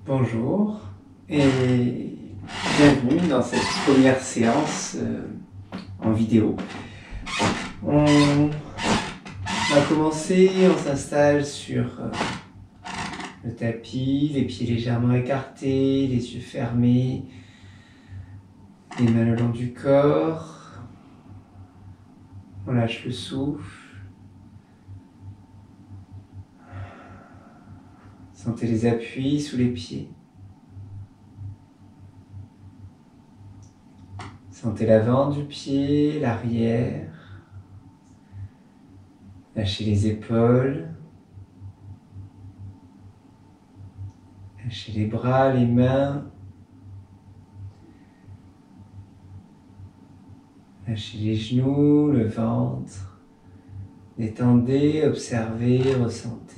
Bonjour et bienvenue dans cette première séance en vidéo. On va commencer, on s'installe sur le tapis, les pieds légèrement écartés, les yeux fermés, les mains le long du corps. On lâche le souffle. Sentez les appuis sous les pieds. Sentez l'avant du pied, l'arrière. Lâchez les épaules. Lâchez les bras, les mains. Lâchez les genoux, le ventre. Détendez, observez, ressentez.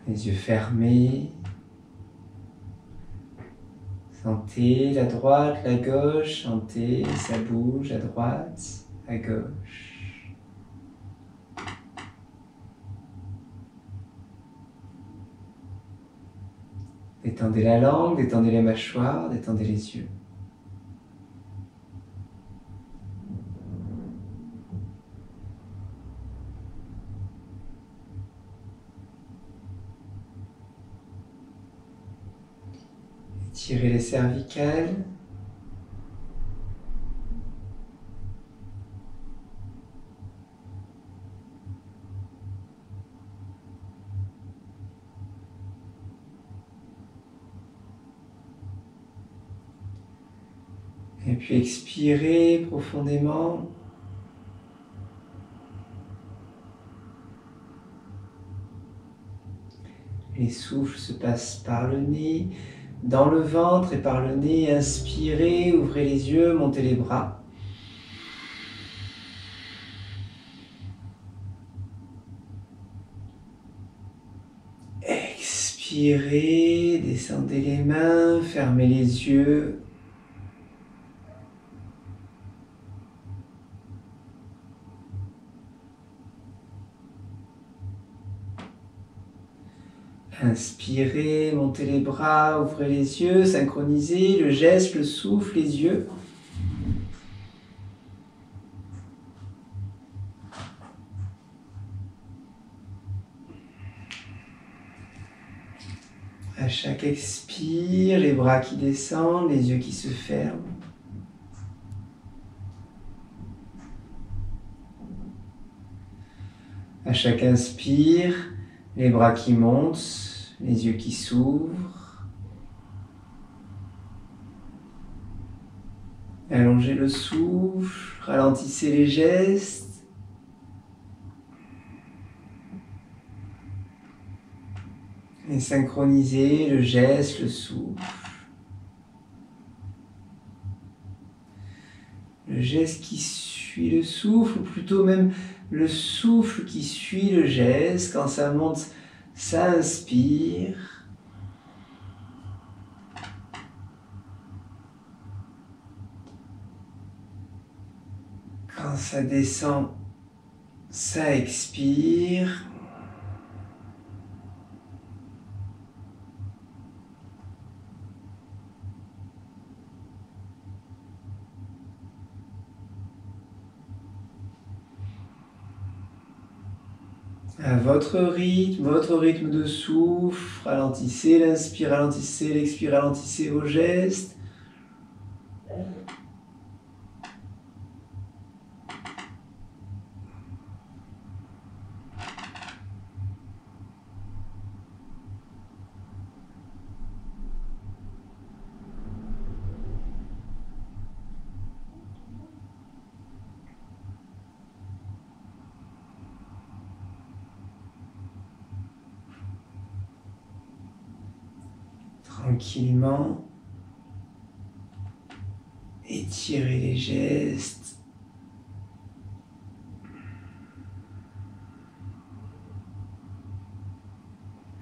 Les yeux fermés. Sentez la droite, la gauche, sentez, ça bouge à droite, à gauche. Détendez la langue, détendez les mâchoires, détendez les yeux. Étirez les cervicales. Et puis expirez profondément. Les souffles se passent par le nez, dans le ventre et par le nez. Inspirez, ouvrez les yeux, montez les bras. Expirez, descendez les mains, fermez les yeux. Inspirez, montez les bras, ouvrez les yeux, synchronisez le geste, le souffle, les yeux. À chaque expire, les bras qui descendent, les yeux qui se ferment. À chaque inspire, les bras qui montent, les yeux qui s'ouvrent. Allongez le souffle, ralentissez les gestes. Et synchronisez le geste, le souffle. Le geste qui suit le souffle, ou plutôt même le souffle qui suit le geste. Quand ça monte, ça inspire. Quand ça descend, ça expire. À votre rythme de souffle, ralentissez l'inspire, ralentissez l'expire, ralentissez vos gestes. Tranquillement, étirez les gestes.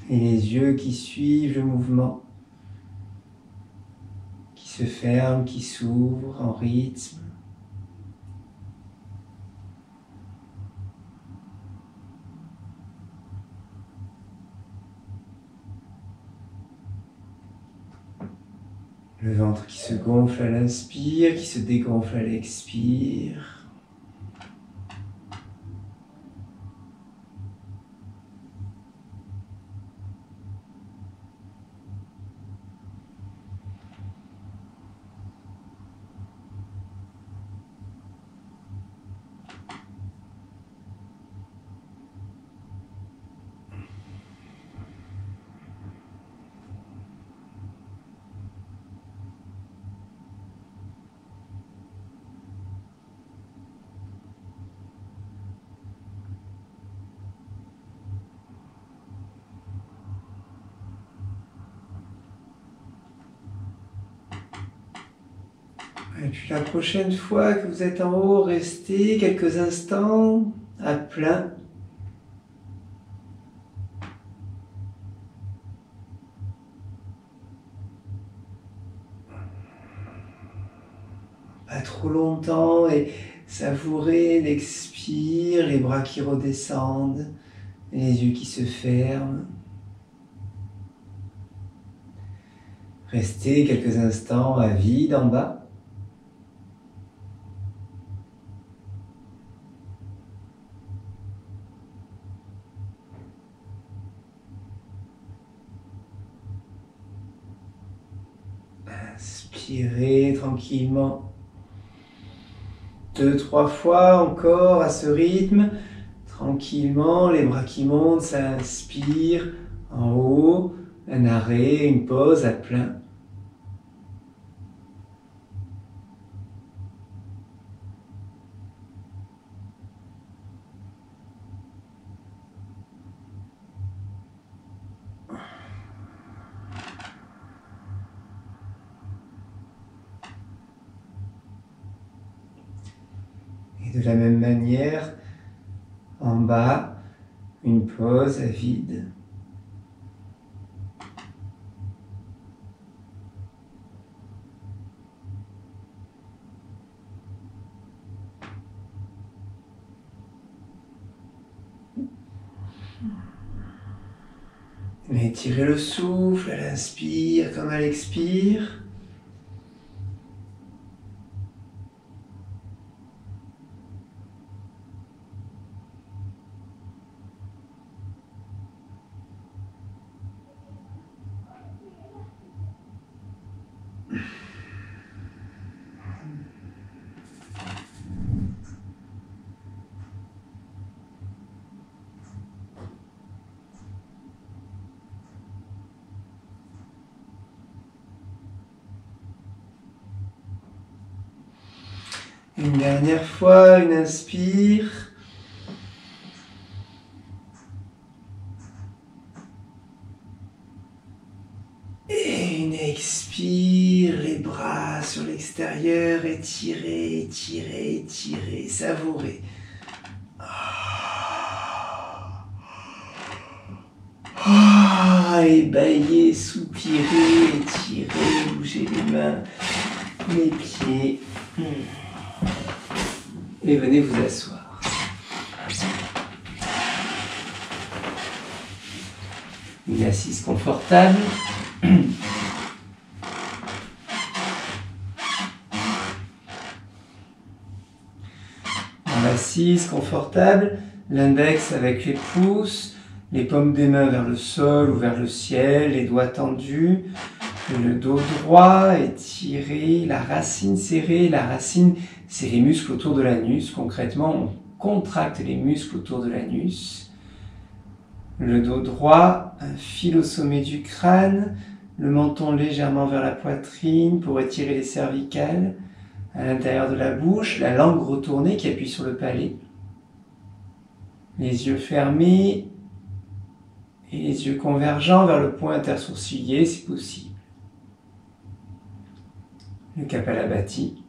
Et les yeux qui suivent le mouvement, qui se ferment, qui s'ouvrent en rythme. Le ventre qui se gonfle à l'inspire, qui se dégonfle à l'expire. Et puis la prochaine fois que vous êtes en haut, restez quelques instants à plein. Pas trop longtemps et savourez l'expire, les bras qui redescendent, les yeux qui se ferment. Restez quelques instants à vide en bas. Inspirez tranquillement. 2-3 fois encore à ce rythme. Tranquillement, les bras qui montent, ça inspire en haut. Un arrêt, une pause à plein. Et de la même manière, en bas, une pause à vide. Étirez le souffle à l'inspire comme à l'expire. Une dernière fois, une inspire. Et une expire, les bras sur l'extérieur, étirez, étirez, étirez, savourez. Ébahillez, soupirez, étirez, bougez les mains, les pieds. Et venez vous asseoir. Une assise confortable. Dans l'assise confortable, l'index avec les pouces, les paumes des mains vers le sol ou vers le ciel, les doigts tendus, le dos droit étiré, la racine serrée. La racine, c'est les muscles autour de l'anus. Concrètement, on contracte les muscles autour de l'anus. Le dos droit, un fil au sommet du crâne, le menton légèrement vers la poitrine pour étirer les cervicales. À l'intérieur de la bouche, la langue retournée qui appuie sur le palais. Les yeux fermés et les yeux convergents vers le point intersourcilier si possible. Le Kapalabhati.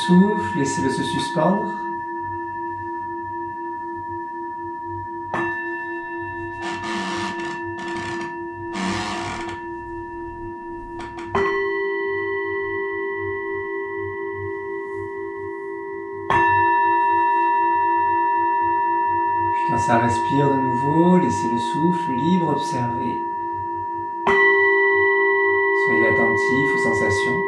souffle, laissez-le se suspendre. Quand ça respire de nouveau, laissez le souffle libre, observez. Soyez attentif aux sensations.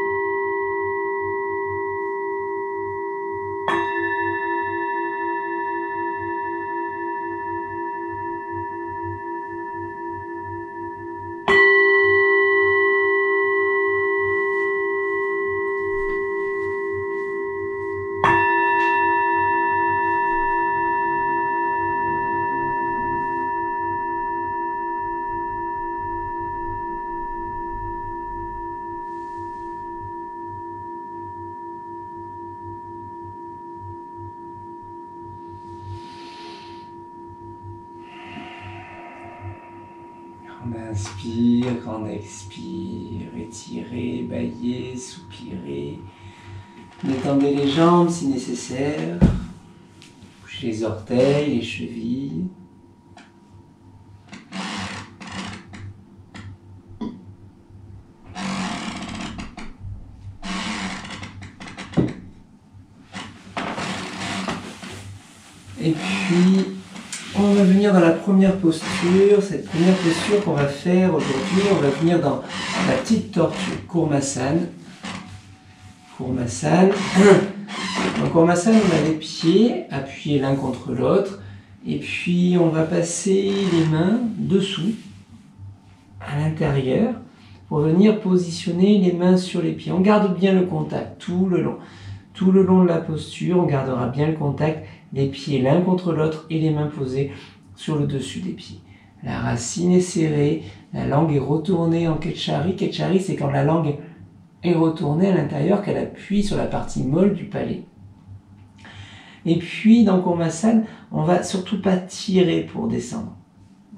Grande inspire, grande expire, étirez, baillez, soupirez. Détendez les jambes si nécessaire. Bougez les orteils, les chevilles. Et puis, on va venir dans la première posture. Cette première posture qu'on va faire aujourd'hui, on va venir dans la petite tortue, Kurmasana. Kurmasana. Dans Kurmasana, on a les pieds appuyés l'un contre l'autre. Et puis, on va passer les mains dessous, à l'intérieur, pour venir positionner les mains sur les pieds. On garde bien le contact tout le long. Tout le long de la posture, on gardera bien le contact, les pieds l'un contre l'autre et les mains posées sur le dessus des pieds. La racine est serrée, la langue est retournée en Ketchari. Ketchari, c'est quand la langue est retournée à l'intérieur, qu'elle appuie sur la partie molle du palais. Et puis, dans Kurmasana, on va surtout pas tirer pour descendre.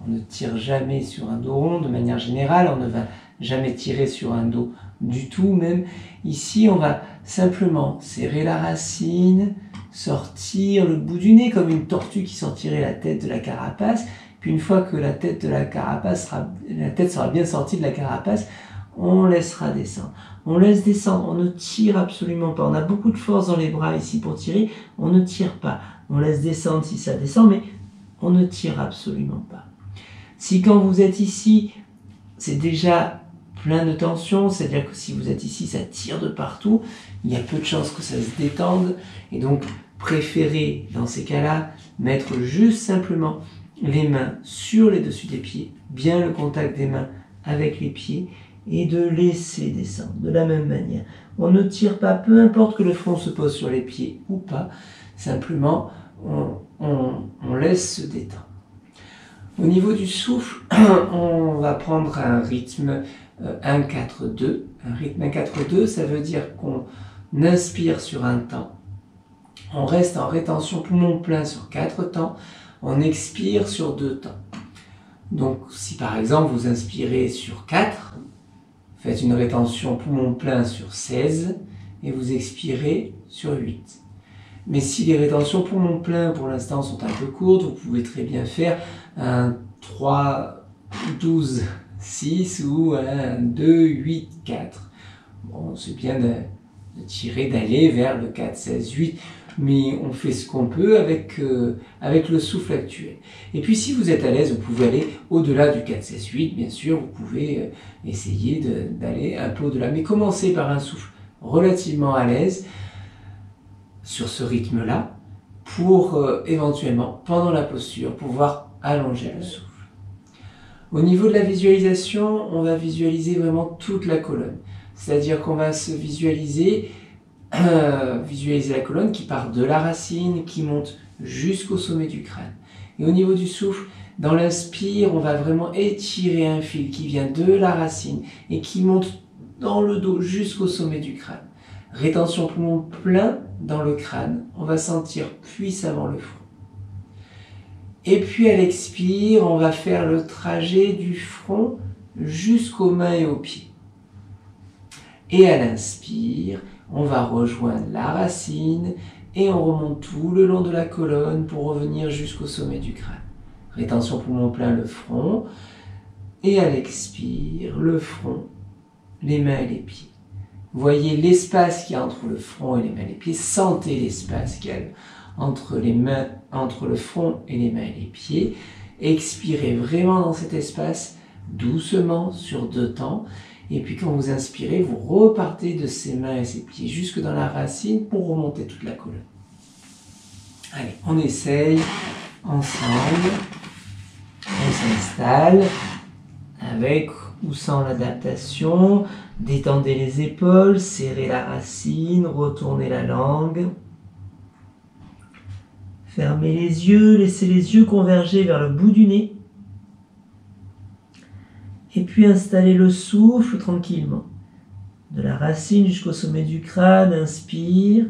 On ne tire jamais sur un dos rond de manière générale, on ne va jamais tirer sur un dos du tout même. Ici, on va simplement serrer la racine, sortir le bout du nez comme une tortue qui sortirait la tête de la carapace. Puis une fois que la tête sera bien sortie de la carapace, on laissera descendre. On laisse descendre, on ne tire absolument pas. On a beaucoup de force dans les bras ici pour tirer, on ne tire pas. On laisse descendre si ça descend, mais on ne tire absolument pas. Si quand vous êtes ici, c'est déjà plein de tension, c'est-à-dire que si vous êtes ici, ça tire de partout, il y a peu de chances que ça se détende, et donc préférez dans ces cas-là mettre juste simplement les mains sur les dessus des pieds, bien le contact des mains avec les pieds, et de laisser descendre de la même manière. On ne tire pas, peu importe que le front se pose sur les pieds ou pas, simplement on laisse se détendre. Au niveau du souffle, on va prendre un rythme 1-4-2. Un rythme 1-4-2, ça veut dire qu'on inspire sur un temps, on reste en rétention poumon plein sur 4 temps, on expire sur 2 temps. Donc si par exemple vous inspirez sur 4, faites une rétention poumon plein sur 16 et vous expirez sur 8. Mais si les rétentions poumon plein pour l'instant sont un peu courtes, vous pouvez très bien faire un 3, 12, 6 ou un 2, 8, 4. Bon, c'est bien de tirer, d'aller vers le 4, 16, 8, mais on fait ce qu'on peut avec le souffle actuel. Et puis si vous êtes à l'aise, vous pouvez aller au-delà du 4, 16, 8, bien sûr, vous pouvez essayer d'aller un peu au-delà. Mais commencez par un souffle relativement à l'aise, sur ce rythme-là, pour éventuellement, pendant la posture, pouvoir allonger le souffle. Au niveau de la visualisation, on va visualiser vraiment toute la colonne. C'est-à-dire qu'on va se visualiser la colonne qui part de la racine, qui monte jusqu'au sommet du crâne. Et au niveau du souffle, dans l'inspire, on va vraiment étirer un fil qui vient de la racine et qui monte dans le dos jusqu'au sommet du crâne. Rétention poumon plein dans le crâne, on va sentir puissamment le front. Et puis à l'expire, on va faire le trajet du front jusqu'aux mains et aux pieds. Et à l'inspire, on va rejoindre la racine et on remonte tout le long de la colonne pour revenir jusqu'au sommet du crâne. Rétention poumon plein, le front. Et à l'expire, le front, les mains et les pieds. Voyez l'espace qu'il y a entre le front et les mains et les pieds. Sentez l'espace qu'il y a entre le front et les mains et les pieds. Expirez vraiment dans cet espace, doucement, sur 2 temps. Et puis quand vous inspirez, vous repartez de ces mains et ces pieds jusque dans la racine pour remonter toute la colonne. Allez, on essaye ensemble. On s'installe avec ou sans l'adaptation. Détendez les épaules, serrez la racine, retournez la langue. Fermez les yeux, laissez les yeux converger vers le bout du nez. Et puis installez le souffle tranquillement. De la racine jusqu'au sommet du crâne, inspire.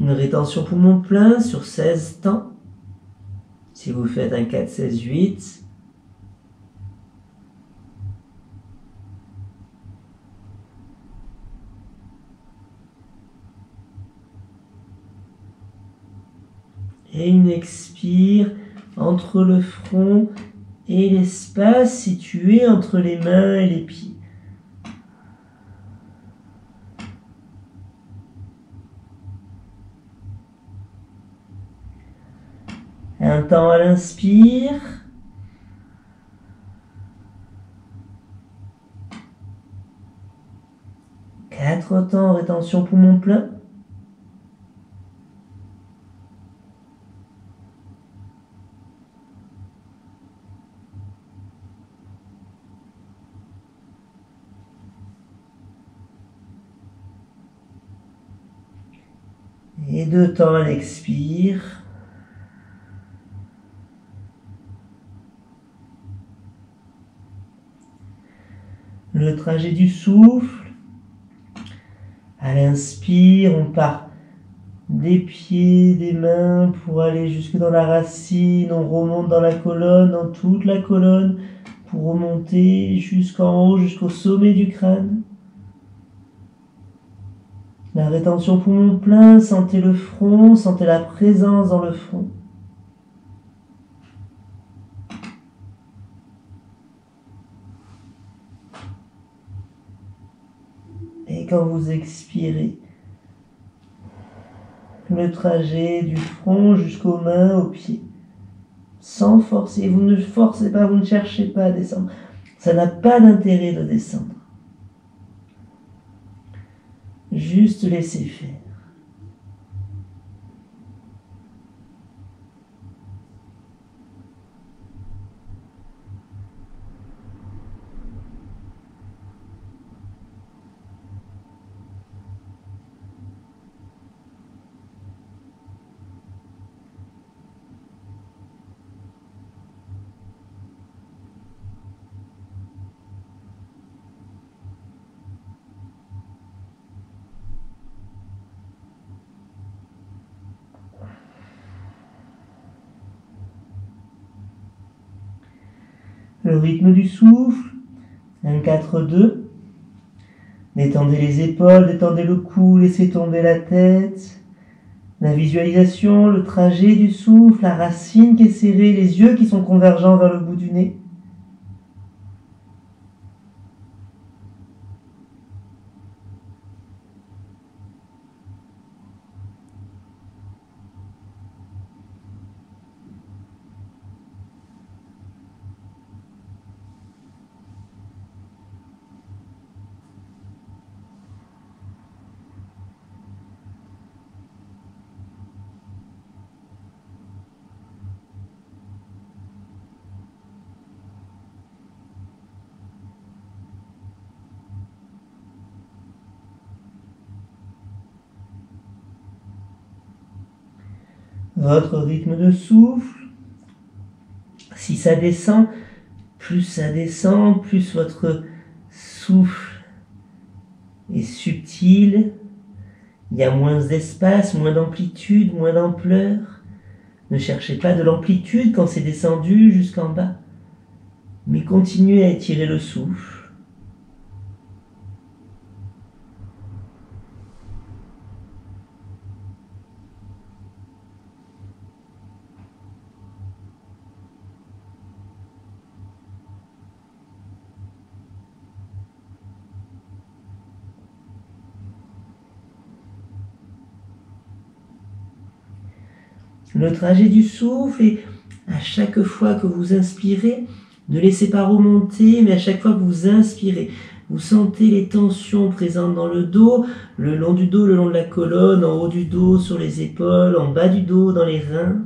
Une rétention poumon plein sur 16 temps. Si vous faites un 4, 16, 8. Et une expire entre le front et l'espace situé entre les mains et les pieds. Un temps à l'inspire. Quatre temps, rétention poumon plein. Et 2 temps à l'expire. Le trajet du souffle. À l'inspire, on part des pieds, des mains pour aller jusque dans la racine. On remonte dans la colonne, dans toute la colonne, pour remonter jusqu'en haut, jusqu'au sommet du crâne. La rétention poumon plein, sentez le front, sentez la présence dans le front. Et quand vous expirez, le trajet du front jusqu'aux mains, aux pieds. Sans forcer, vous ne forcez pas, vous ne cherchez pas à descendre. Ça n'a pas d'intérêt de descendre. Juste laisser faire. Le rythme du souffle, un 4-2. Détendez les épaules, détendez le cou, laissez tomber la tête. La visualisation, le trajet du souffle, la racine qui est serrée, les yeux qui sont convergents vers le bout du nez. Votre rythme de souffle, si ça descend, plus votre souffle est subtil, il y a moins d'espace, moins d'amplitude, moins d'ampleur. Ne cherchez pas de l'amplitude quand c'est descendu jusqu'en bas, mais continuez à étirer le souffle. le trajet du souffle et à chaque fois que vous inspirez, ne laissez pas remonter, mais à chaque fois que vous inspirez, vous sentez les tensions présentes dans le dos, le long du dos, le long de la colonne, en haut du dos, sur les épaules, en bas du dos, dans les reins.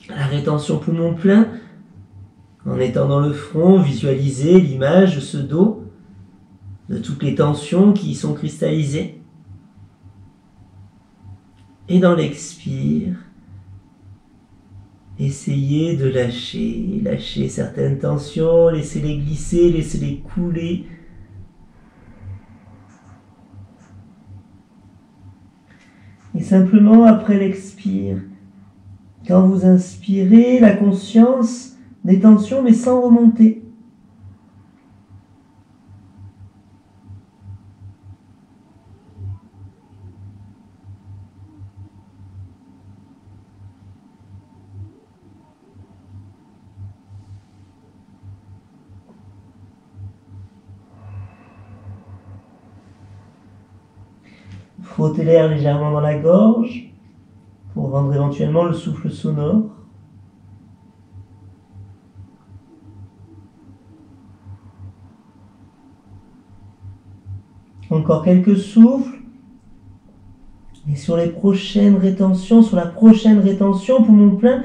La rétention poumon plein, en étendant le front, visualisez l'image de ce dos, de toutes les tensions qui y sont cristallisées. Et dans l'expire, essayez de lâcher certaines tensions, laissez-les glisser, laissez-les couler. Et simplement après l'expire, quand vous inspirez, la conscience des tensions mais sans remonter. Frottez l'air légèrement dans la gorge pour rendre éventuellement le souffle sonore. Encore quelques souffles. Et sur les prochaines rétentions, sur la prochaine rétention, poumon plein,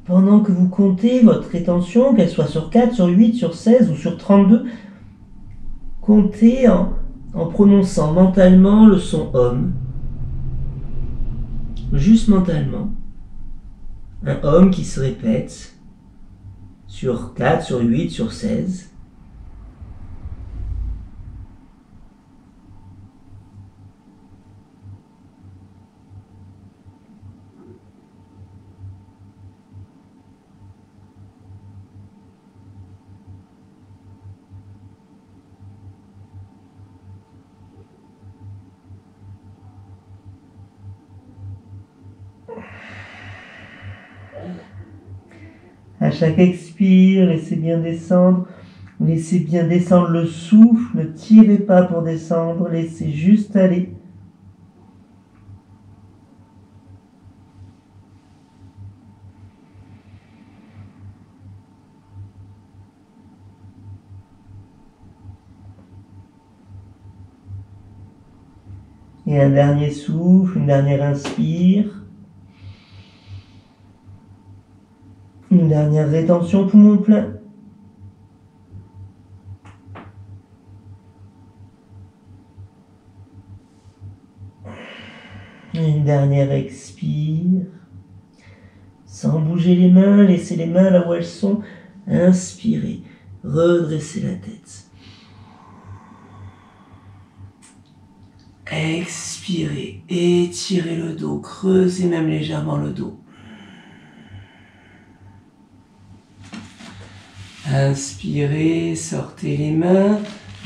pendant que vous comptez votre rétention, qu'elle soit sur 4, sur 8, sur 16 ou sur 32, comptez en prononçant mentalement le son Om. Juste mentalement. Un Om qui se répète sur 4, sur 8, sur 16. À chaque expire, laissez bien descendre le souffle, ne tirez pas pour descendre, laissez juste aller. Et un dernier souffle, une dernière inspire. Une dernière rétention, poumon plein. Une dernière expire. Sans bouger les mains, laissez les mains là où elles sont. Inspirez, redressez la tête. Expirez, étirez le dos, creusez même légèrement le dos. Inspirez, sortez les mains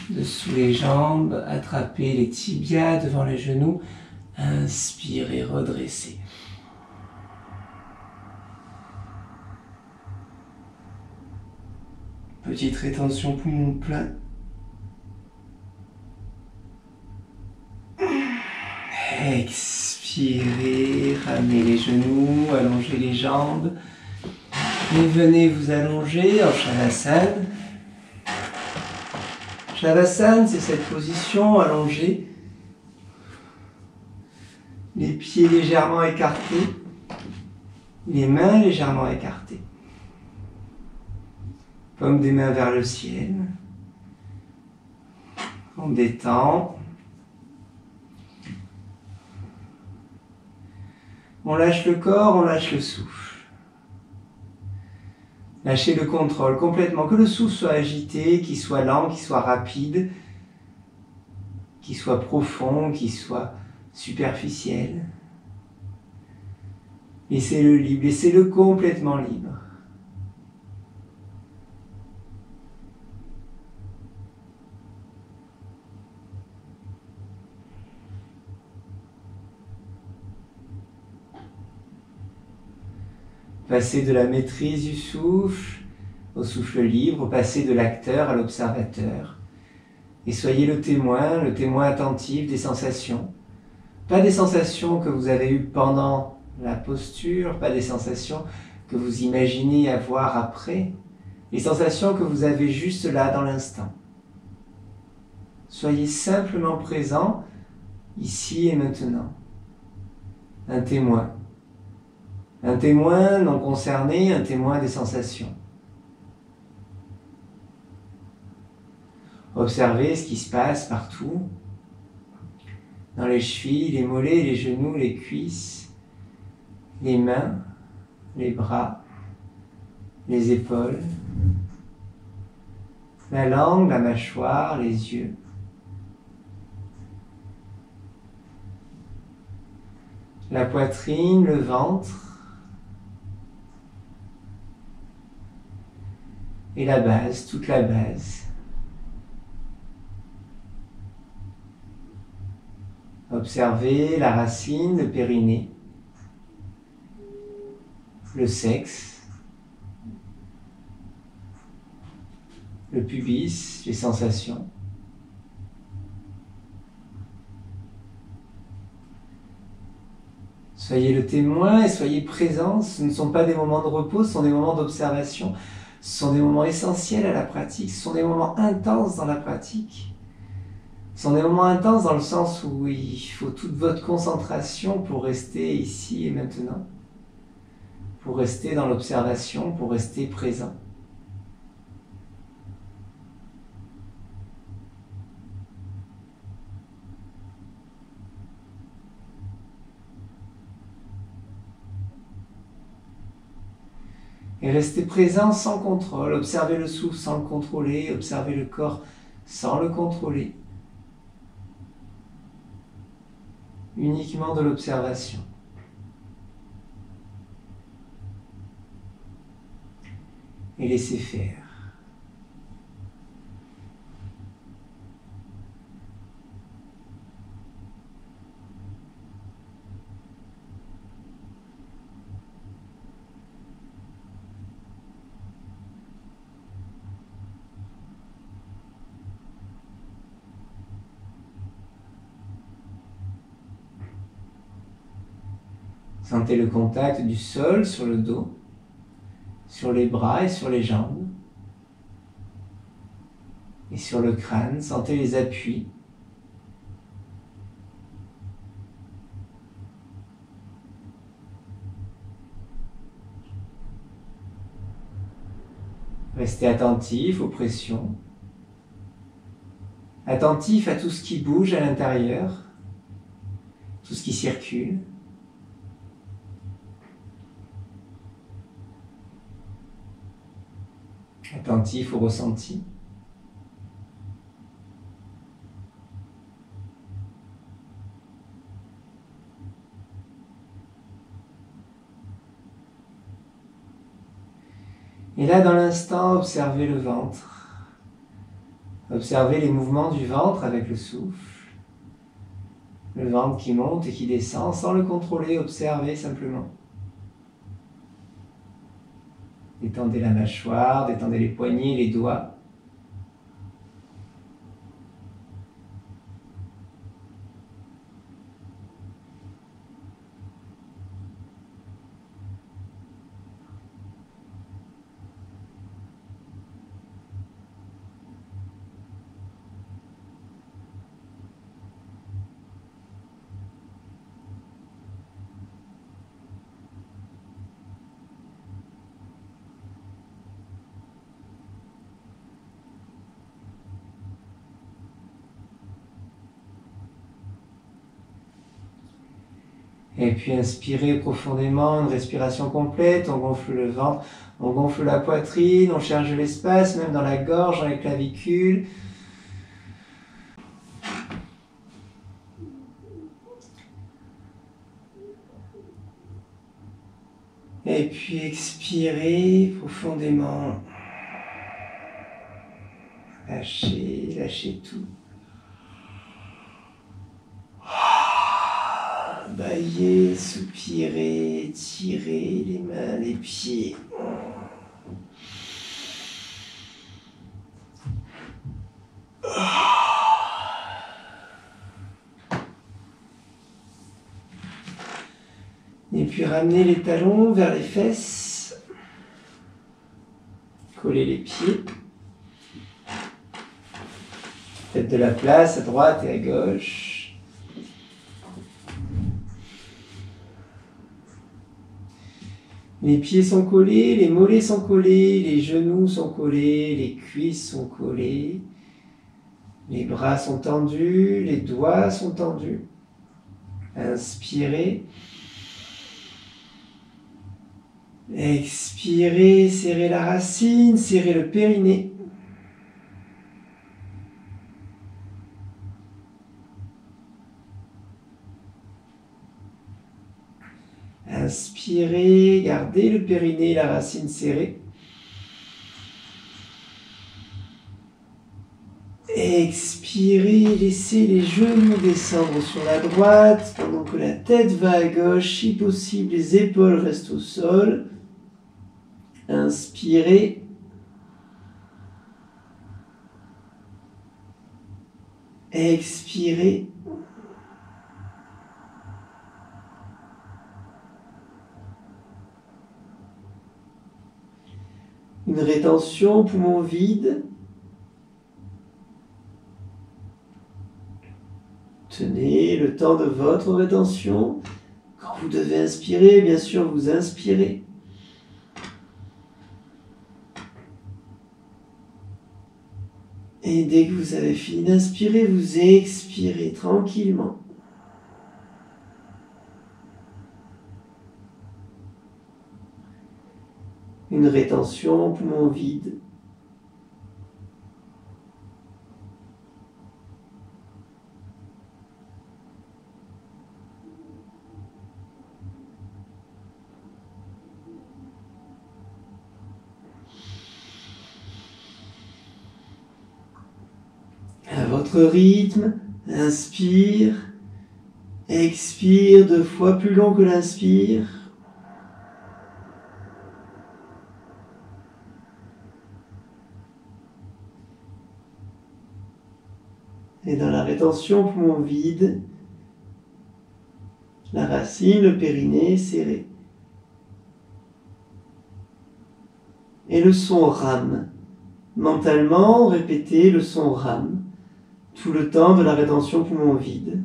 dessous les jambes, attrapez les tibias devant les genoux. Inspirez, redressez. Petite rétention poumon plein. Expirez, ramenez les genoux, allongez les jambes. Et venez vous allonger en Shavasana. Shavasana, c'est cette position allongée. Les pieds légèrement écartés, les mains légèrement écartées. Paume des mains vers le ciel. On détend. On lâche le corps, on lâche le souffle. Lâchez le contrôle complètement, que le souffle soit agité, qu'il soit lent, qu'il soit rapide, qu'il soit profond, qu'il soit superficiel. Laissez-le libre, laissez-le complètement libre. Passez de la maîtrise du souffle au souffle libre, passez de l'acteur à l'observateur. Et soyez le témoin attentif des sensations. Pas des sensations que vous avez eues pendant la posture, pas des sensations que vous imaginez avoir après, les sensations que vous avez juste là dans l'instant. Soyez simplement présent, ici et maintenant. Un témoin non concerné, un témoin des sensations. Observez ce qui se passe partout, dans les chevilles, les mollets, les genoux, les cuisses, les mains, les bras, les épaules, la langue, la mâchoire, les yeux. La poitrine, le ventre et la base, toute la base. Observez la racine, le périnée, le sexe, le pubis, les sensations. Soyez le témoin et soyez présent. Ce ne sont pas des moments de repos, ce sont des moments d'observation. Ce sont des moments essentiels à la pratique, ce sont des moments intenses dans la pratique. Ce sont des moments intenses dans le sens où il faut toute votre concentration pour rester ici et maintenant, pour rester dans l'observation, pour rester présent. Et restez présent sans contrôle, observez le souffle sans le contrôler, observez le corps sans le contrôler. Uniquement de l'observation. Et laissez faire. Sentez le contact du sol sur le dos, sur les bras et sur les jambes. Et sur le crâne, sentez les appuis. Restez attentif aux pressions. Attentif à tout ce qui bouge à l'intérieur, tout ce qui circule. Attentif au ressenti. Et là, dans l'instant, observez le ventre. Observez les mouvements du ventre avec le souffle. Le ventre qui monte et qui descend sans le contrôler, observez simplement. Détendez la mâchoire, détendez les poignets, les doigts. Et puis inspirez profondément, une respiration complète, on gonfle le ventre, on gonfle la poitrine, on cherche l'espace, même dans la gorge, dans les clavicules. Et puis expirez profondément. Lâchez, lâchez tout. Baillez, soupirez, étirez les mains, les pieds. Et puis ramenez les talons vers les fesses. Collez les pieds. Faites de la place à droite et à gauche. Les pieds sont collés, les mollets sont collés, les genoux sont collés, les cuisses sont collées. Les bras sont tendus, les doigts sont tendus. Inspirez. Expirez, serrez la racine, serrez le périnée. Inspirez, gardez le périnée, la racine serrée. Expirez, laissez les genoux descendre sur la droite pendant que la tête va à gauche. Si possible, les épaules restent au sol. Inspirez. Expirez. Une rétention, poumon vide. Tenez le temps de votre rétention. Quand vous devez inspirer, bien sûr, vous inspirez. Et dès que vous avez fini d'inspirer, vous expirez tranquillement. Une rétention, poumon vide. À votre rythme, inspire, expire 2 fois plus long que l'inspire. Et dans la rétention, poumon vide, la racine, le périnée serré. Et le son rame. Mentalement, répétez le son rame. Tout le temps de la rétention poumon vide.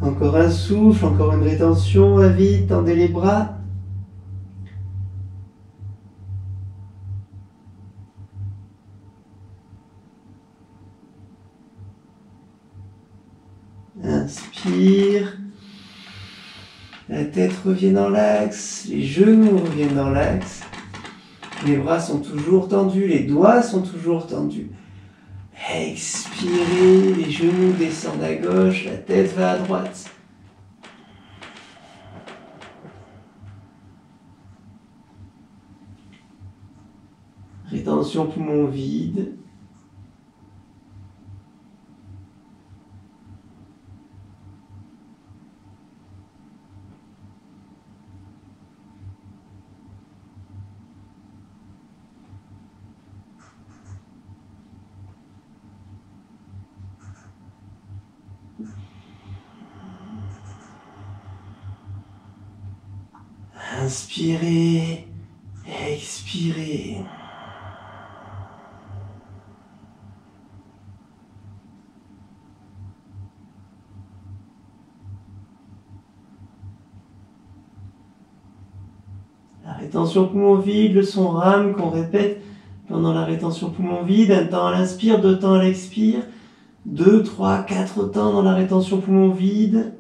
Encore un souffle, encore une rétention, va vite, tendez les bras. Inspire. La tête revient dans l'axe, les genoux reviennent dans l'axe. Les bras sont toujours tendus, les doigts sont toujours tendus. Expirez, les genoux descendent à gauche, la tête va à droite. Rétention poumon vide. Inspirez, expirez. La rétention poumon vide, le son rame qu'on répète pendant la rétention poumon vide. Un temps à l'inspire, 2 temps à l'expire. 2, 3, 4 temps dans la rétention poumon vide.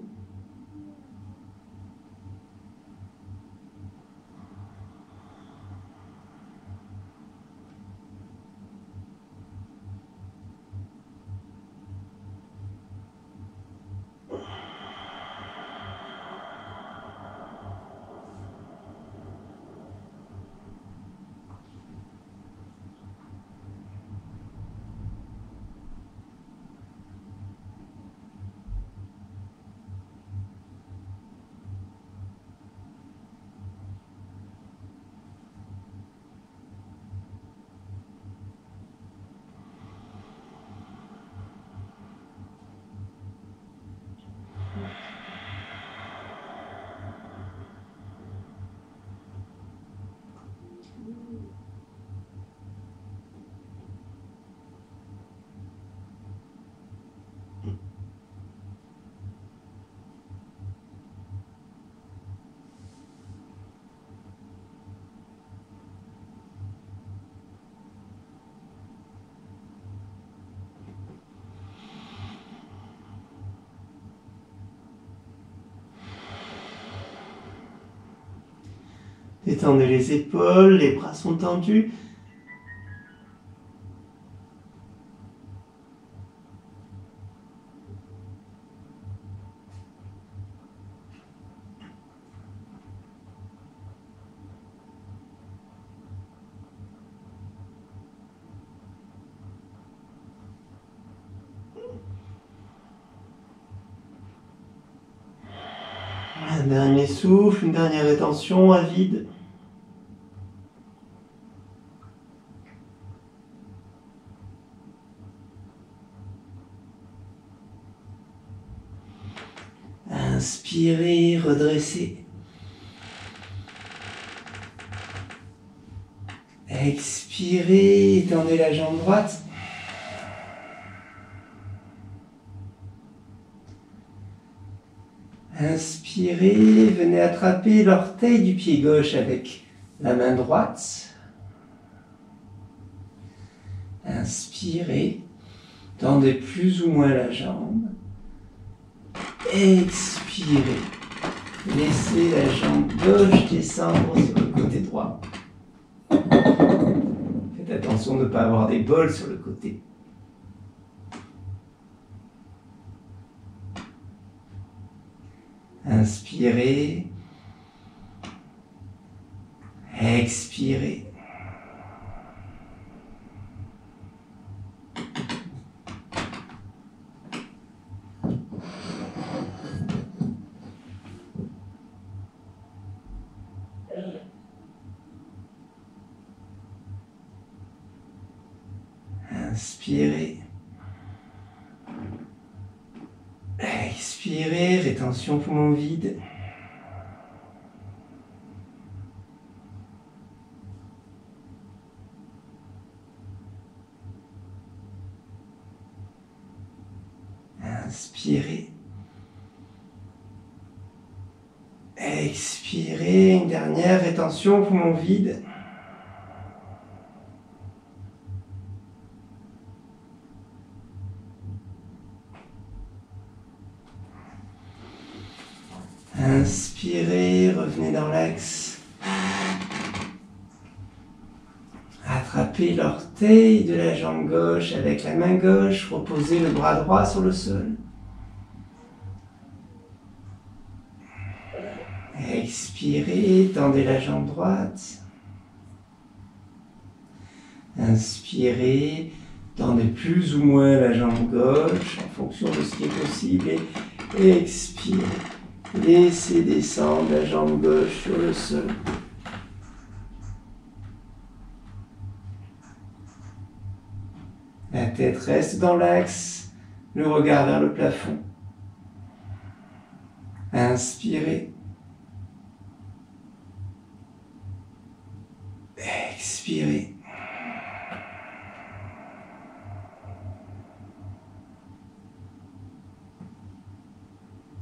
Détendez les épaules, les bras sont tendus. Un dernier souffle, une dernière rétention à vide. Inspirez, redressez. Expirez, étendez la jambe droite. Inspirez, venez attraper l'orteil du pied gauche avec la main droite. Inspirez, tendez plus ou moins la jambe. Expirez, laissez la jambe gauche descendre sur le côté droit. Faites attention de ne pas avoir des bols sur le côté. Inspirez, expirez. Inspirez. Expirez, rétention poumon vide. Inspirez. Expirez, une dernière rétention poumon vide. Inspirez, revenez dans l'axe. Attrapez l'orteil de la jambe gauche avec la main gauche. Reposez le bras droit sur le sol. Expirez, tendez la jambe droite. Inspirez, tendez plus ou moins la jambe gauche en fonction de ce qui est possible. Et expirez. Laissez descendre la jambe gauche sur le sol. La tête reste dans l'axe, le regard vers le plafond. Inspirez. Expirez.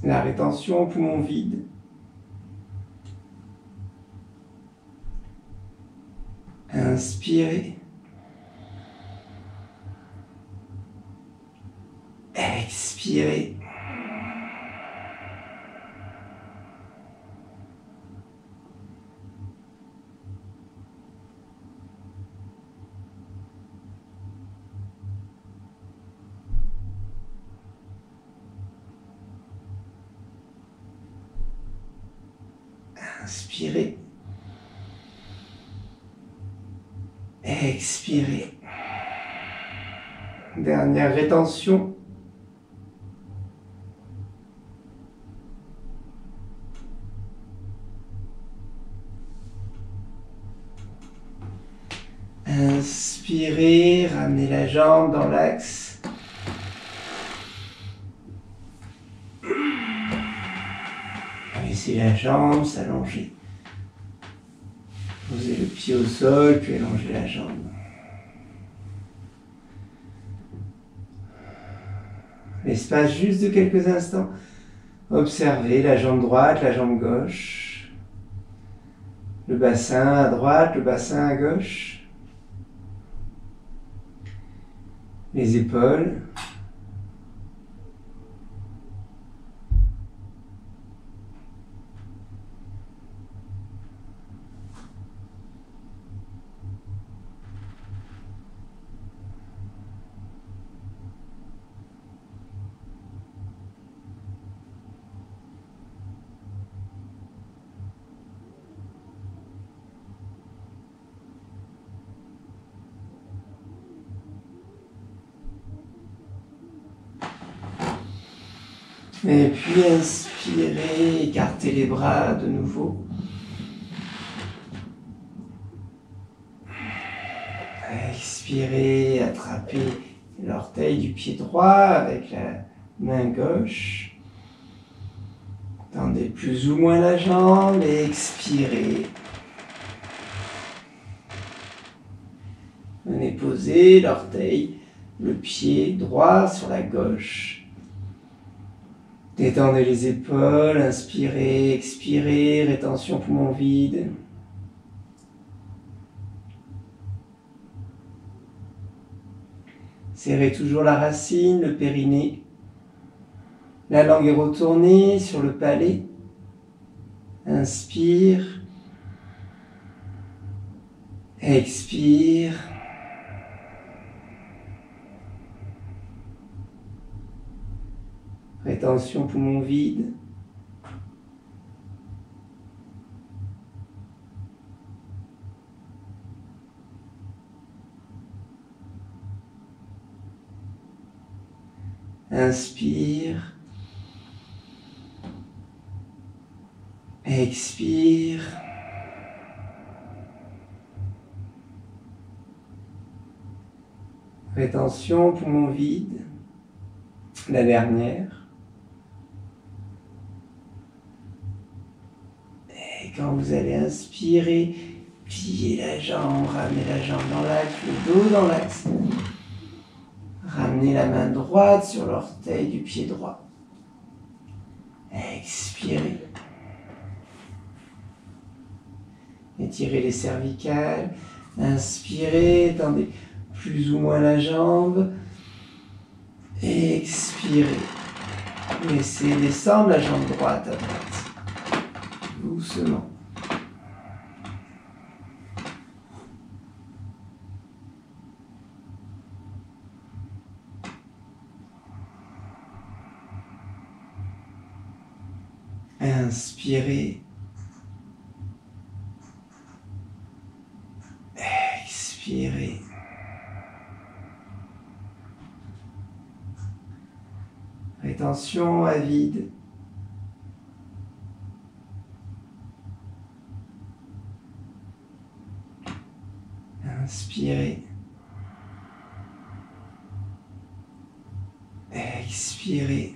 La rétention au poumon vide. Inspirez. Expirez. Inspirez. Expirez. Dernière rétention. Inspirez, ramenez la jambe dans l'axe. Laissez la jambe s'allonger. Posez le pied au sol, puis allongez la jambe. L'espace juste de quelques instants. Observez la jambe droite, la jambe gauche. Le bassin à droite, le bassin à gauche. Les épaules. Et puis inspirez, écartez les bras de nouveau. Expirez, attrapez l'orteil du pied droit avec la main gauche. Tendez plus ou moins la jambe et expirez. Venez poser l'orteil, le pied droit sur la gauche. Détendez les épaules, inspirez, expirez, rétention poumon vide. Serrez toujours la racine, le périnée. La langue est retournée sur le palais. Inspire. Expire. Rétention poumon vide. Inspire. Expire. Rétention poumon vide. La dernière. Quand vous allez inspirer, pliez la jambe, ramenez la jambe dans l'axe, le dos dans l'axe. Ramenez la main droite sur l'orteil du pied droit. Expirez. Étirez les cervicales. Inspirez, tendez plus ou moins la jambe. Expirez. Laissez descendre la jambe droite à droite. Doucement. Inspirez. Expirez. Rétention à vide. Inspirez. Expirez.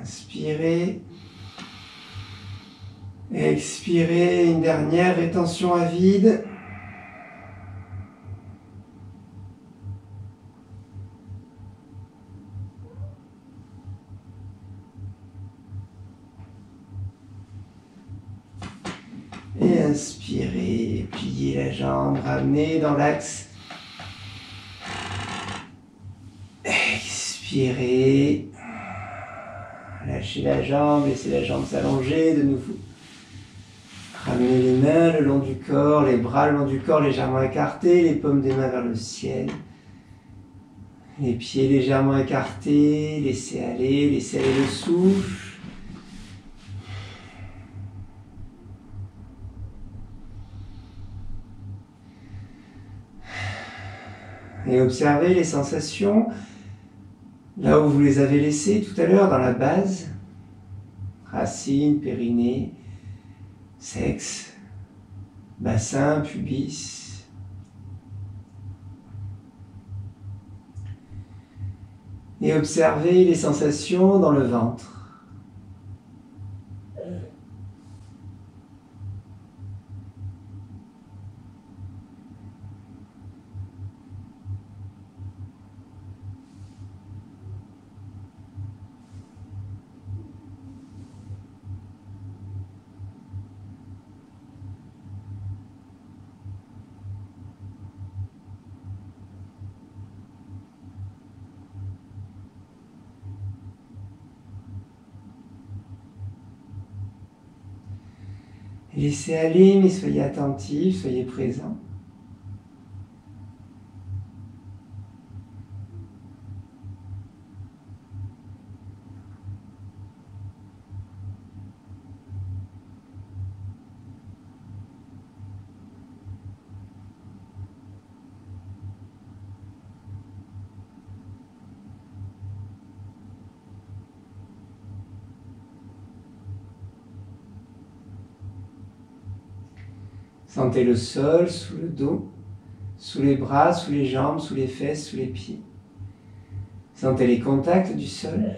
Inspirez. Expirez. Une dernière rétention à vide. Et inspirez, pliez la jambe, ramenez dans l'axe. Expirez. Lâchez la jambe, laissez la jambe s'allonger de nouveau. Ramenez les mains le long du corps, les bras le long du corps légèrement écartés, les paumes des mains vers le ciel. Les pieds légèrement écartés, laissez aller le souffle. Et observez les sensations là où vous les avez laissées tout à l'heure dans la base. Racines, périnée, sexe, bassin, pubis. Et observez les sensations dans le ventre. Laissez aller, mais soyez attentifs, soyez présents. Sentez le sol sous le dos, sous les bras, sous les jambes, sous les fesses, sous les pieds. Sentez les contacts du sol.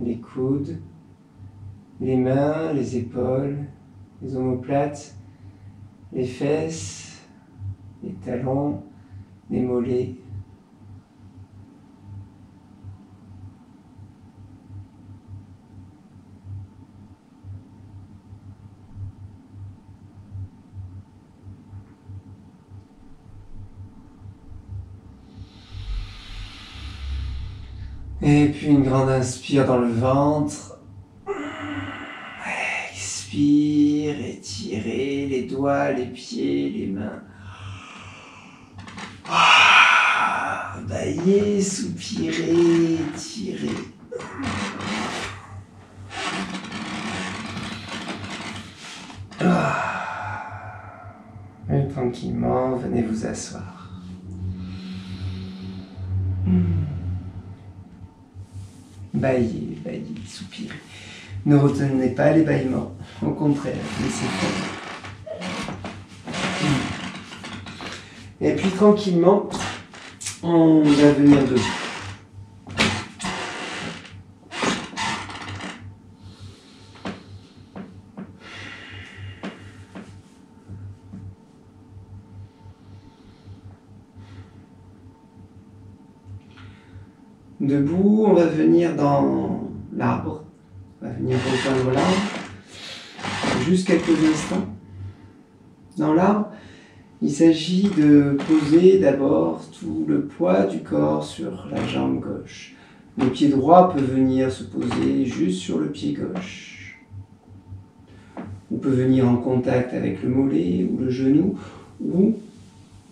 Les coudes, les mains, les épaules, les omoplates, les fesses, les talons, les mollets. Et puis une grande inspire dans le ventre. Expire, étirez les doigts, les pieds, les mains. Baillez, soupirez, étirez. Et tranquillement, venez vous asseoir. Baillez, baillez, soupirez. Ne retenez pas les bâillements. Au contraire, laissez faire. Et puis tranquillement, on va venir debout. Debout, on va venir dans l'arbre. On va venir rejoindre l'arbre. Juste quelques instants. Dans l'arbre, il s'agit de poser d'abord tout le poids du corps sur la jambe gauche. Le pied droit peut venir se poser juste sur le pied gauche. On peut venir en contact avec le mollet ou le genou, ou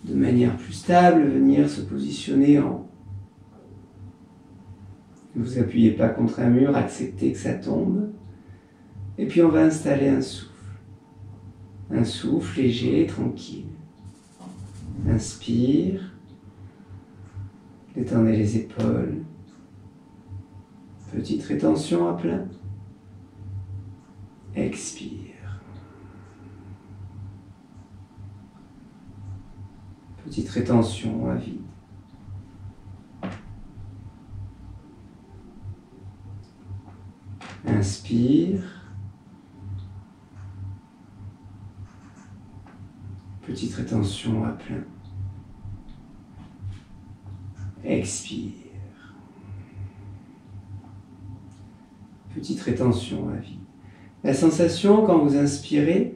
de manière plus stable, venir se positionner en haut. Ne vous appuyez pas contre un mur, acceptez que ça tombe. Et puis on va installer un souffle. Un souffle léger, tranquille. Inspire. Détendez les épaules. Petite rétention à plein. Expire. Petite rétention à vide. Inspire. Petite rétention à plein. Expire. Petite rétention à vide. La sensation quand vous inspirez,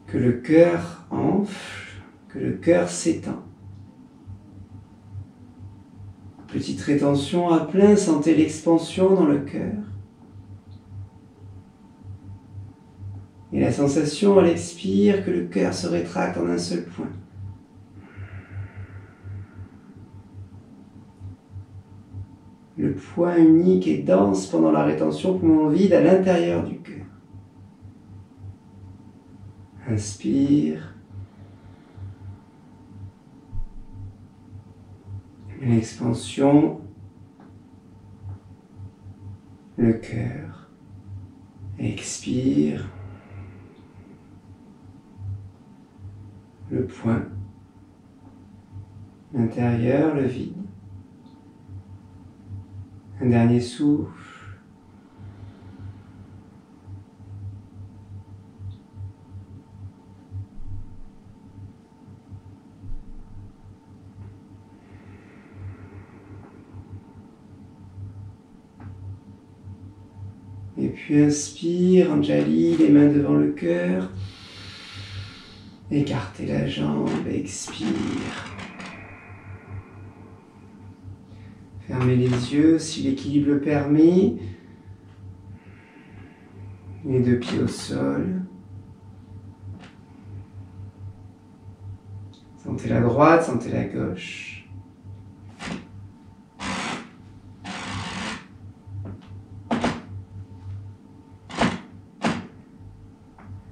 que le cœur enfle, que le cœur s'étend. Petite rétention à plein, sentez l'expansion dans le cœur. Et la sensation à l'expire, que le cœur se rétracte en un seul point. Le point unique et dense pendant la rétention, poumon vide à l'intérieur du cœur. Inspire. Une expansion. Le cœur. Expire. Le point. L'intérieur, le vide. Un dernier souffle. Et puis inspire, Anjali, les mains devant le cœur. Écartez la jambe, expire. Fermez les yeux si l'équilibre le permet. Les deux pieds au sol. Sentez la droite, sentez la gauche.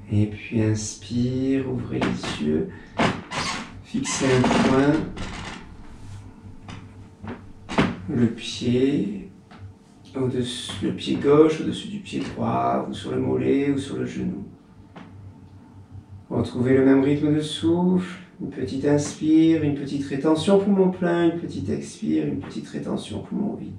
Et puis inspire, ouvrez les yeux. Fixez un point. Le pied au-dessus, le pied gauche au-dessus du pied droit, ou sur le mollet, ou sur le genou. Retrouvez le même rythme de souffle, une petite inspire, une petite rétention, poumon plein, une petite expire, une petite rétention, poumon vide.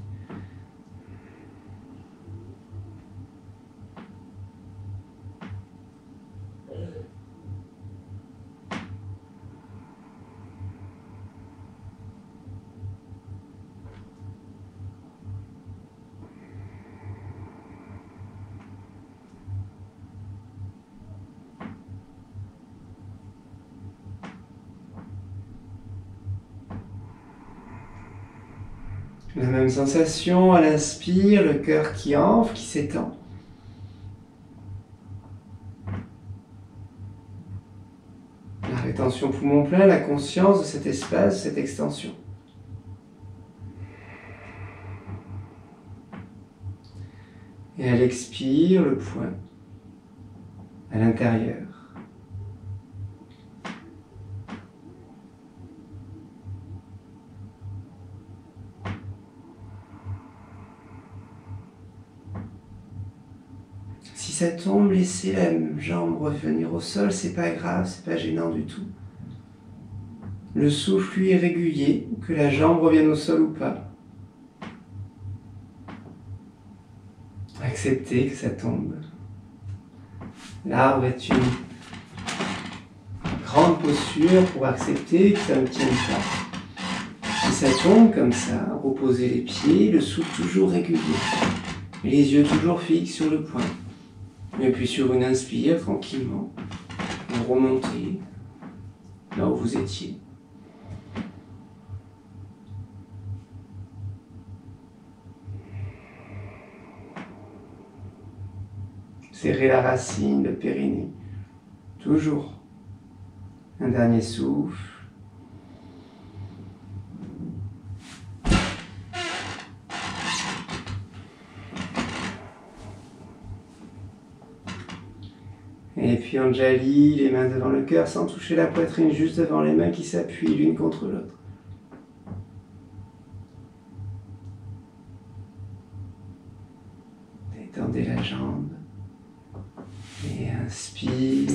La même sensation à l'inspire, le cœur qui enfle, qui s'étend. La rétention poumon plein, la conscience de cet espace, de cette extension. Et à l'expire, le point à l'intérieur. Si ça tombe, laissez la jambe revenir au sol, c'est pas grave, c'est pas gênant du tout. Le souffle, lui, est régulier, que la jambe revienne au sol ou pas. Acceptez que ça tombe. L'arbre est une grande posture pour accepter que ça ne tienne pas. Si ça tombe comme ça, reposez les pieds, le souffle toujours régulier. Les yeux toujours fixes sur le point. Et puis sur une inspire, tranquillement, vous remontez là où vous étiez. Serrez la racine, le périnée. Toujours. Un dernier souffle. Et puis Anjali, les mains devant le cœur sans toucher la poitrine, juste devant les mains qui s'appuient l'une contre l'autre. Détendez la jambe. Et inspire.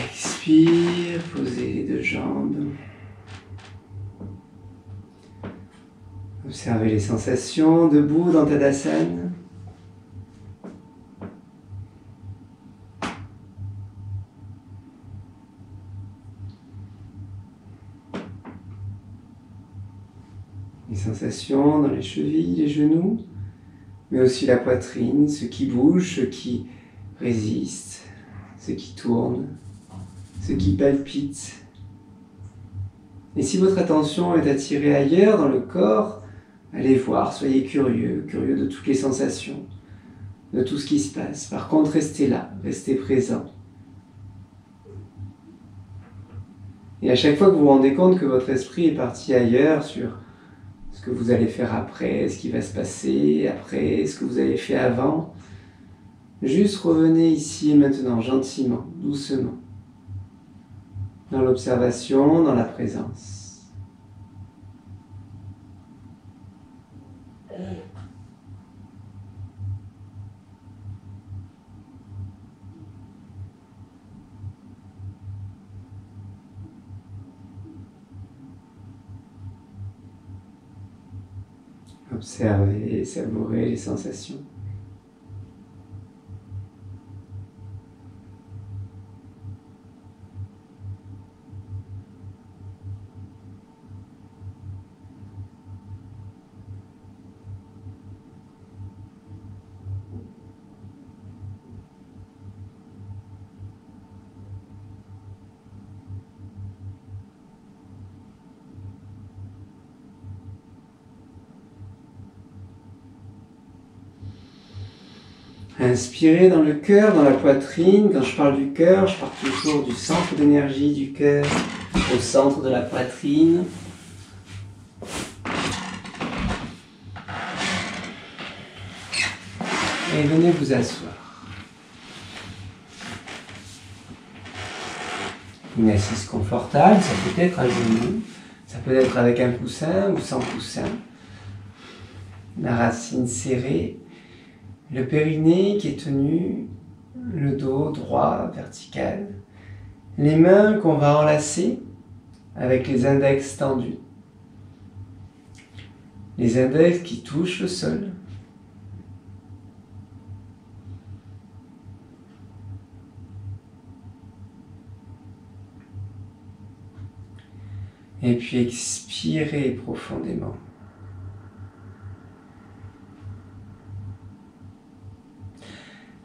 Expire. Posez les deux jambes. Observez les sensations debout dans Tadasana. sensations dans les chevilles, les genoux, mais aussi la poitrine, ce qui bouge, ce qui résiste, ce qui tourne, ce qui palpite. Et si votre attention est attirée ailleurs dans le corps, allez voir, soyez curieux, curieux de toutes les sensations, de tout ce qui se passe. Par contre, restez là, restez présent. Et à chaque fois que vous vous rendez compte que votre esprit est parti ailleurs sur ce que vous allez faire après, ce qui va se passer après, ce que vous avez fait avant, juste revenez ici et maintenant, gentiment, doucement, dans l'observation, dans la présence. Observez et savourez les sensations. Inspirez dans le cœur, dans la poitrine. Quand je parle du cœur, je parle toujours du centre d'énergie du cœur, au centre de la poitrine. Et venez vous asseoir. Une assise confortable, ça peut être à genoux, ça peut être avec un coussin ou sans coussin. La racine serrée. Le périnée qui est tenu, le dos droit, vertical. Les mains qu'on va enlacer avec les index tendus. Les index qui touchent le sol. Et puis expirez profondément.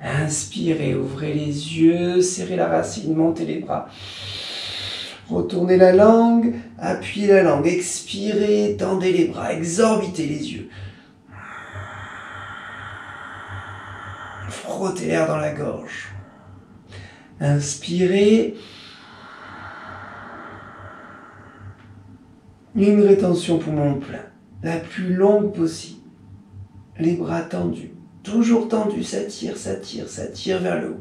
Inspirez, ouvrez les yeux, serrez la racine, montez les bras. Retournez la langue, appuyez la langue, expirez, tendez les bras, exorbitez les yeux. Frottez l'air dans la gorge. Inspirez. Une rétention poumon plein, la plus longue possible. Les bras tendus. Toujours tendu, ça tire vers le haut.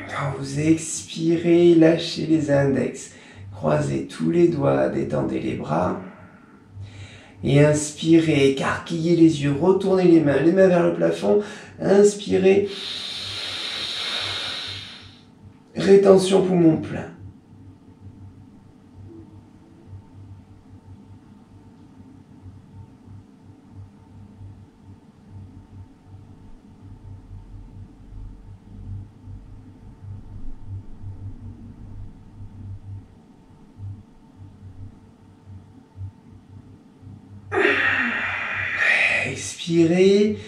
Quand vous expirez, lâchez les index. Croisez tous les doigts, détendez les bras. Et inspirez, écarquillez les yeux, retournez les mains vers le plafond. Inspirez. Rétention poumon plein. Expirez,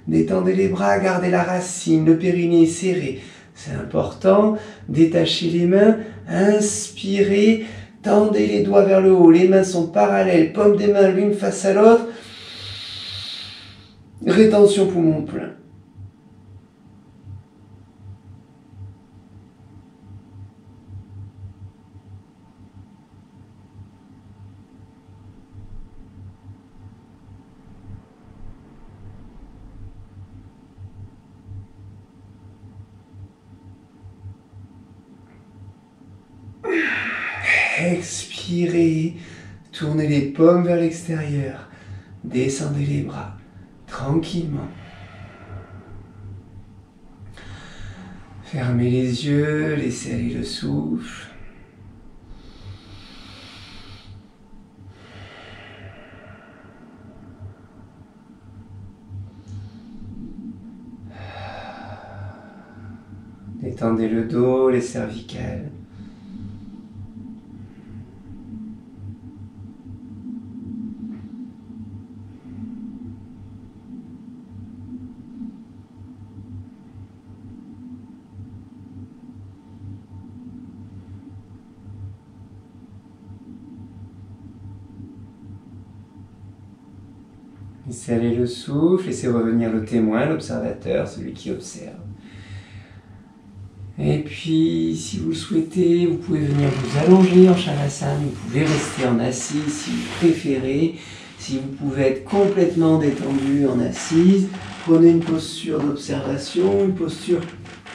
détendez les bras, gardez la racine, le périnée serré. C'est important, détachez les mains, inspirez, tendez les doigts vers le haut, les mains sont parallèles, paumes des mains l'une face à l'autre, rétention poumon plein. Expirez, tournez les paumes vers l'extérieur, descendez les bras tranquillement. Fermez les yeux, laissez aller le souffle. Détendez le dos, les cervicales. Laissez aller le souffle, laissez revenir le témoin, l'observateur, celui qui observe. Et puis, si vous le souhaitez, vous pouvez venir vous allonger en Shavasana, vous pouvez rester en assis si vous préférez. Si vous pouvez être complètement détendu en assise, prenez une posture d'observation, une posture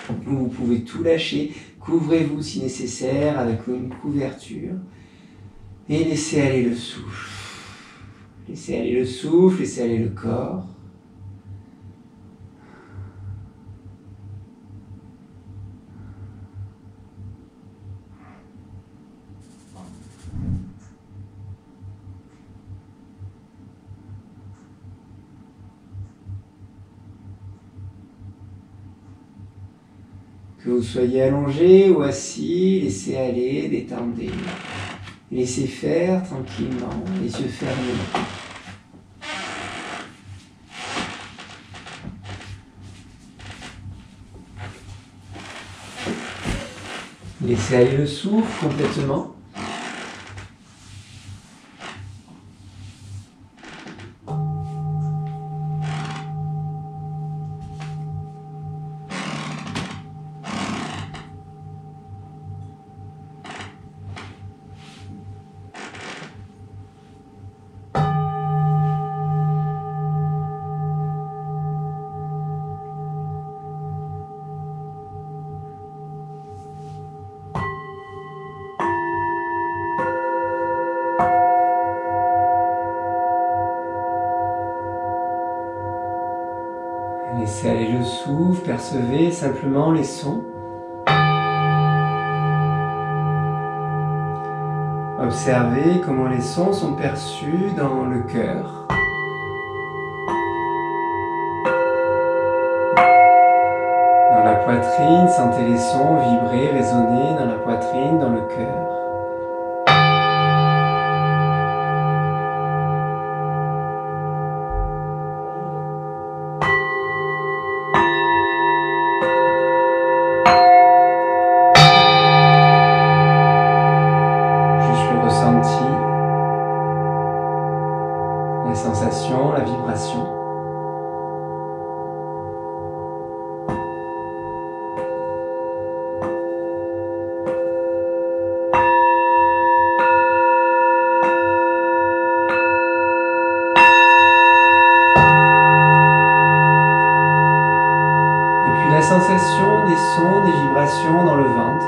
où vous pouvez tout lâcher. Couvrez-vous si nécessaire avec une couverture et laissez aller le souffle. Laissez aller le souffle, laissez aller le corps. Que vous soyez allongé ou assis, laissez aller, détendez. Laissez faire tranquillement, les yeux fermés. Laissez aller le souffle complètement. Laissez aller le souffle, percevez simplement les sons. Observez comment les sons sont perçus dans le cœur. Dans la poitrine, sentez les sons vibrer, résonner dans la poitrine, dans le cœur. La sensation, la vibration. Et puis la sensation des sons, des vibrations dans le ventre.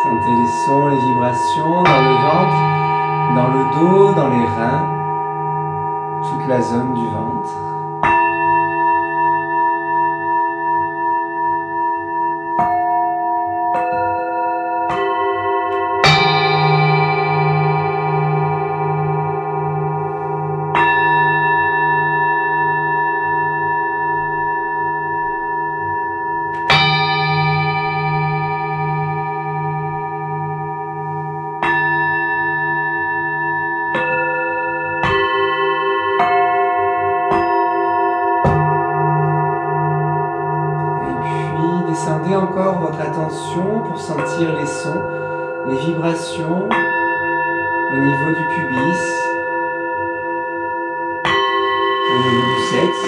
Sentez les sons, les vibrations dans le ventre, dans le dos, dans les reins, toute la zone du ventre. Descendez encore votre attention pour sentir les sons, les vibrations au niveau du pubis, au niveau du sexe.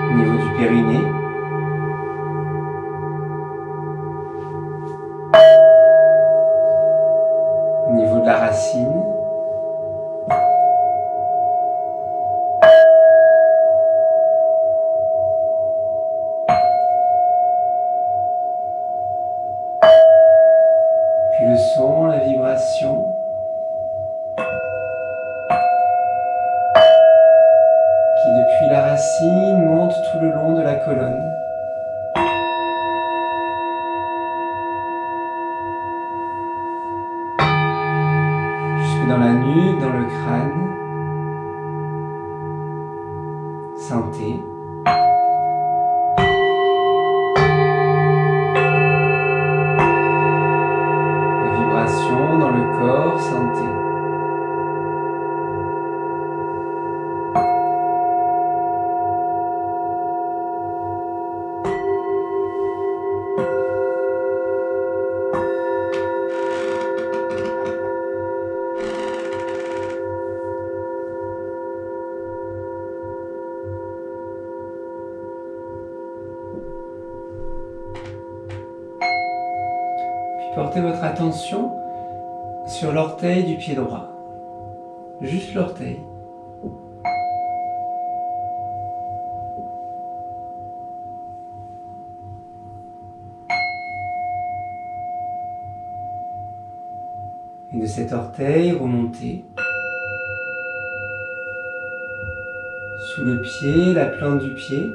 Au niveau du périnée. la racine. Puis le son, la vibration. Qui depuis la racine monte tout le long de la colonne. Jusque dans la nuque, dans le crâne. Sentez. La vibration dans le corps, sentez. Portez votre attention sur l'orteil du pied droit. Juste l'orteil. Et de cet orteil, remontez. Sous le pied, la plante du pied.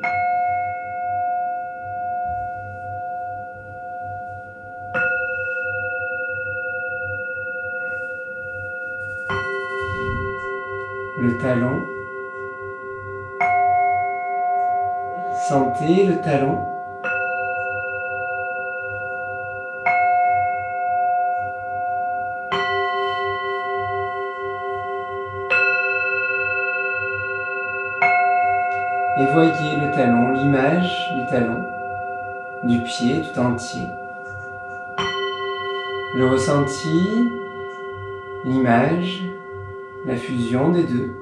Le talon. Sentez le talon. Et voyez le talon, l'image du talon, du pied tout entier. Le ressenti, l'image, la fusion des deux.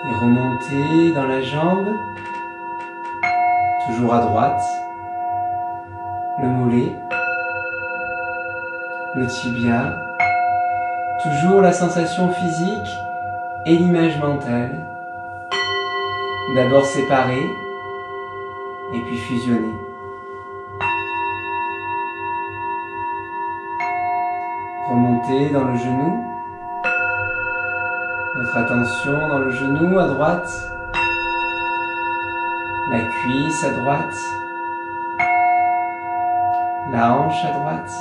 Et remontez dans la jambe, toujours à droite, le mollet, le tibia, toujours la sensation physique et l'image mentale. D'abord séparée et puis fusionnée. Remontez dans le genou. Votre attention dans le genou à droite. La cuisse à droite. La hanche à droite.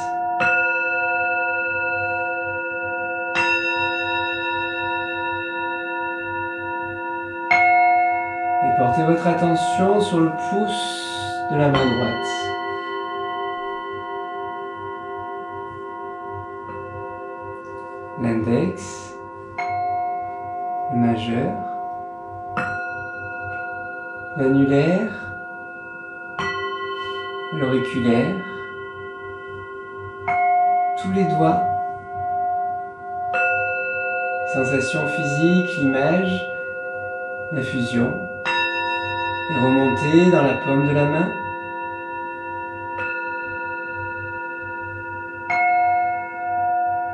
Et portez votre attention sur le pouce de la main droite. L'index, le majeur, l'annulaire, l'auriculaire, tous les doigts, sensation physique, l'image, la fusion, et remontez dans la paume de la main.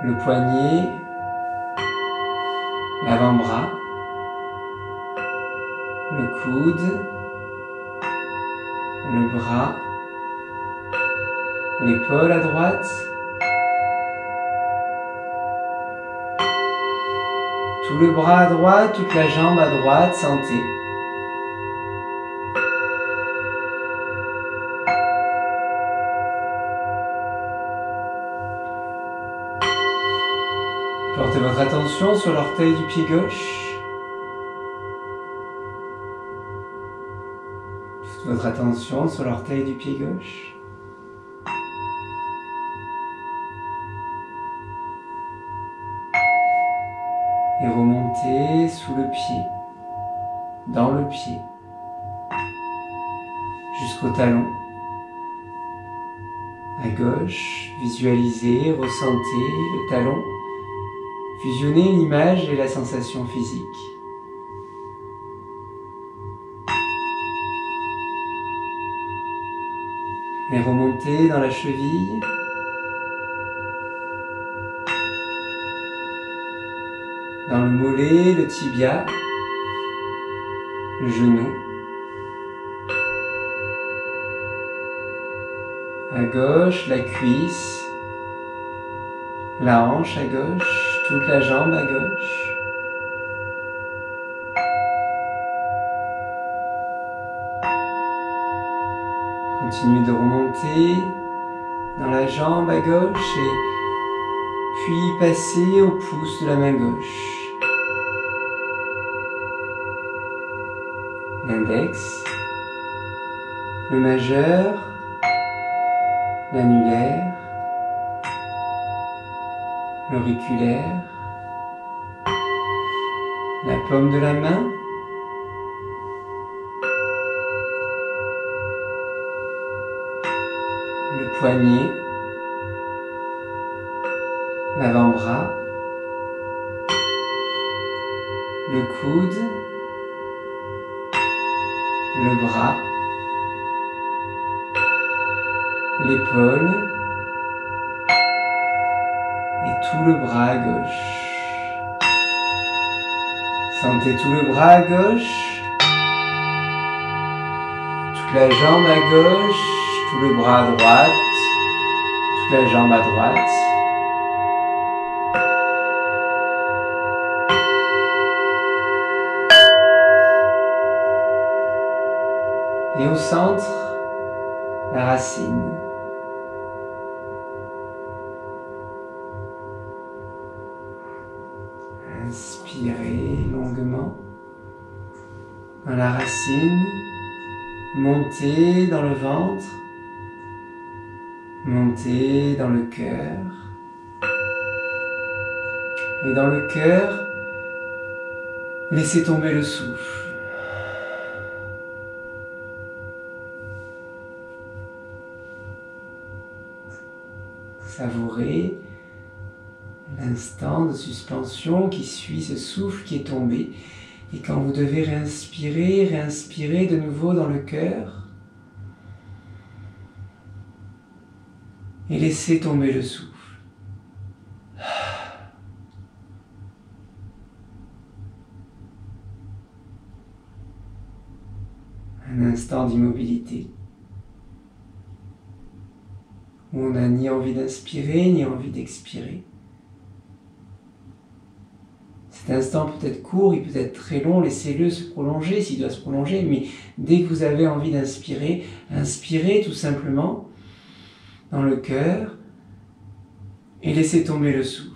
Le poignet, l'avant-bras, le coude, le bras, l'épaule à droite, tout le bras à droite, toute la jambe à droite, sentez. Portez votre attention sur l'orteil du pied gauche. Toute votre attention sur l'orteil du pied gauche. Et remontez sous le pied, dans le pied, jusqu'au talon. À gauche, visualisez, ressentez le talon. Fusionnez l'image et la sensation physique. Et remontez dans la cheville. Dans le mollet, le tibia, le genou. À gauche, la cuisse, la hanche à gauche, toute la jambe à gauche. Continuez de remonter dans la jambe à gauche et puis passer au pouce de la main gauche. L'index, le majeur, l'annulaire, l'auriculaire, la paume de la main, le poignet, l'avant-bras, le coude, le bras, l'épaule et tout le bras à gauche. Sentez tout le bras à gauche, toute la jambe à gauche, tout le bras à droite, toute la jambe à droite. Et au centre, la racine. Inspirez longuement dans la racine, montez dans le ventre, montez dans le cœur. Et dans le cœur, laissez tomber le souffle. Savourez l'instant de suspension qui suit ce souffle qui est tombé. Et quand vous devez réinspirer, réinspirez de nouveau dans le cœur. Et laissez tomber le souffle. Un instant d'immobilité. Où on n'a ni envie d'inspirer, ni envie d'expirer. Cet instant peut être court, il peut être très long, laissez-le se prolonger s'il doit se prolonger, mais dès que vous avez envie d'inspirer, inspirez tout simplement dans le cœur et laissez tomber le souffle.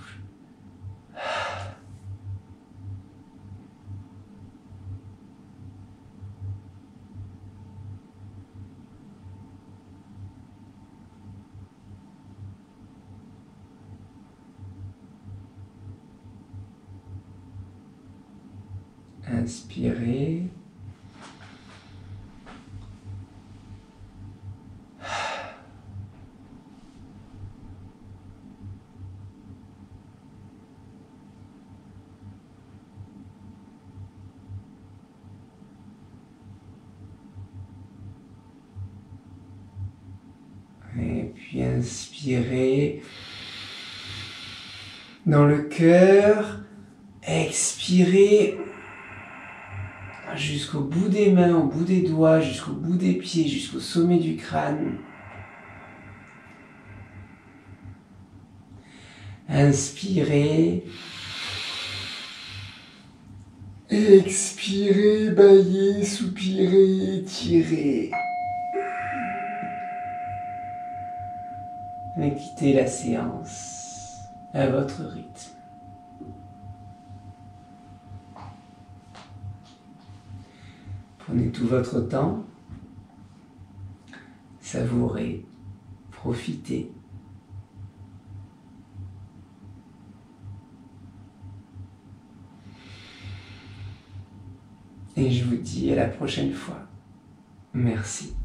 Inspirez. Et puis inspirez dans le cœur, expirez jusqu'au bout des mains, au bout des doigts, jusqu'au bout des pieds, jusqu'au sommet du crâne. Inspirez. Expirez, bâillez, soupirez, étirez. Et quittez la séance à votre rythme. Prenez tout votre temps, savourez, profitez. Et je vous dis à la prochaine fois. Merci.